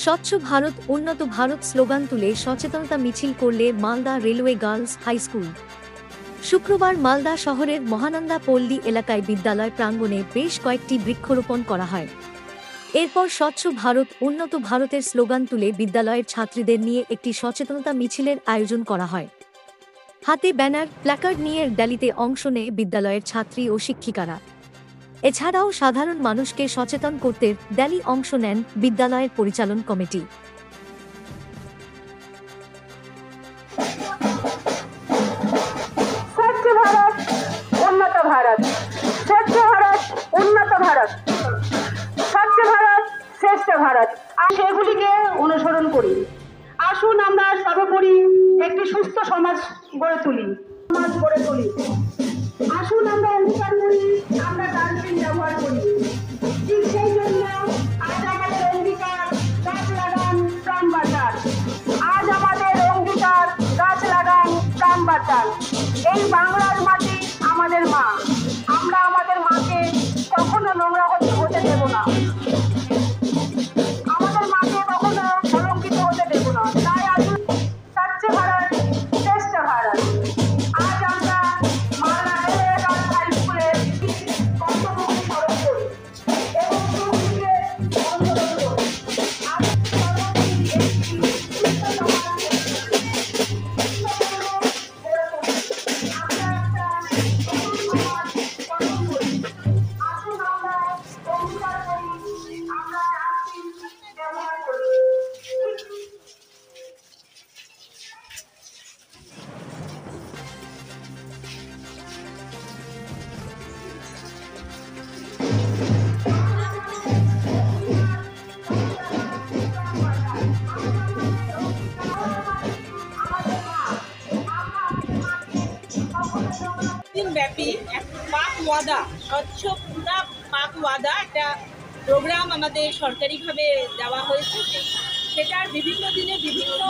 স্বচ্ছ ভারত উন্নত ভারত স্লোগান তুলে সচেতনতা মিছিল করলে Malda railway girls high school. শুক্রবার মালদা শহরের মহানন্দা পল্লী এলাকায় বিদ্যালয় প্রাঙ্গণে বেশ কয়েকটি বৃক্ষরোপণ করা হয়। এরপর স্বচ্ছ ভারত উন্নত ভারতের স্লোগান তুলে বিদ্যালয়ের ছাত্রীদের নিয়ে একটি সচেতনতা মিছিলের আয়োজন করা হয়। হাতে ব্যানার, প্ল্যাকার্ড নিয়ে র্যালিতে অংশ নেয় বিদ্যালয়ের ছাত্রী ও শিক্ষিকারা। এছাড়াও সাধারণ মানুষকে সচেতন করতে র্যালি অংশ নেন বিদ্যালয়ের পরিচালন কমিটি। স্বচ্ছ ভারত উন্নত ভারত, স্বচ্ছ ভারত উন্নত ভারত, স্বচ্ছ ভারত শ্রেষ্ঠ ভারত, আর সেগুলিকে অনুসরণ করি। আসুন আমরা সর্বোপরি একটি সুস্থ সমাজ গড়ে তুলি। আসুন আমরা অঙ্গীকার করি, আমরা ডাস্টবিন ব্যবহার করি। ঠিক সেই জন্য আজ আমাদের অঙ্গীকার, গাছ লাগান প্রাণ বাঁচান। আজ আমাদের অঙ্গীকার, গাছ লাগান প্রাণ বাঁচান। এই বাংলার মাটি আমাদের মা, আমরা আমাদের মাকে কখনো নোংরা হতে দেব না, আমাদের মাকে কখনো কলঙ্কিত হতে দেব না। তাই আসুন স্বচ্ছ ভারত শ্রেষ্ঠ ভারত। আজ আমরা মালদা রেলওয়ে গার্লস হাই স্কুলের কর্তব্যকে স্মরণ করি এবং সেগুলিকে অনুসরণ করি। আজ সর্বোপরি একটি সুস্থ সমাজ দিনব্যাপী এক পাক ওয়াদা, স্বচ্ছ পুরা পাক ওয়াদা একটা প্রোগ্রাম আমাদের সরকারিভাবে দেওয়া হয়েছে। সেটার বিভিন্ন দিনে বিভিন্ন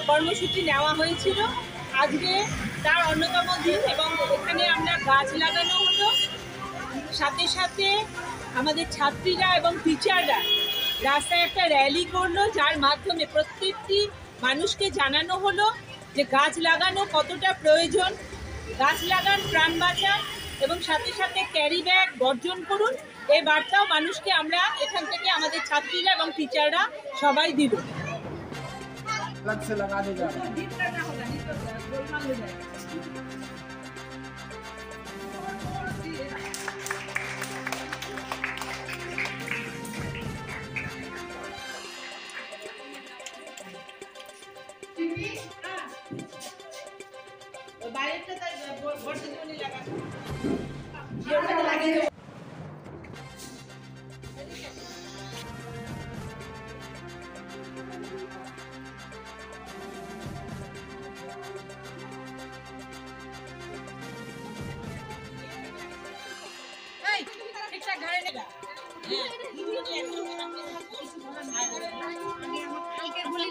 কর্মসূচি নেওয়া হয়েছিল। আজকে তার অন্যতম দিন এবং এখানে আমরা গাছ লাগানো হলো। সাথে সাথে আমাদের ছাত্রীরা এবং টিচাররা রাস্তায় একটা র্যালি করলো, যার মাধ্যমে প্রত্যেকটি মানুষকে জানানো হলো যে গাছ লাগানো কতটা প্রয়োজন। গাছ লাগান প্রাণ বাঁচান এবং সাথে সাথে ক্যারি ব্যাগ বর্জন করুন। এই বার্তাও মানুষকে আমরা এখান থেকে আমাদের ছাত্রীরা এবং টিচাররা সবাই দিল। বাইরেটা তাই বর্তমানে লাগানো ঠিকঠাক ঘরে নেবা। কালকে বলি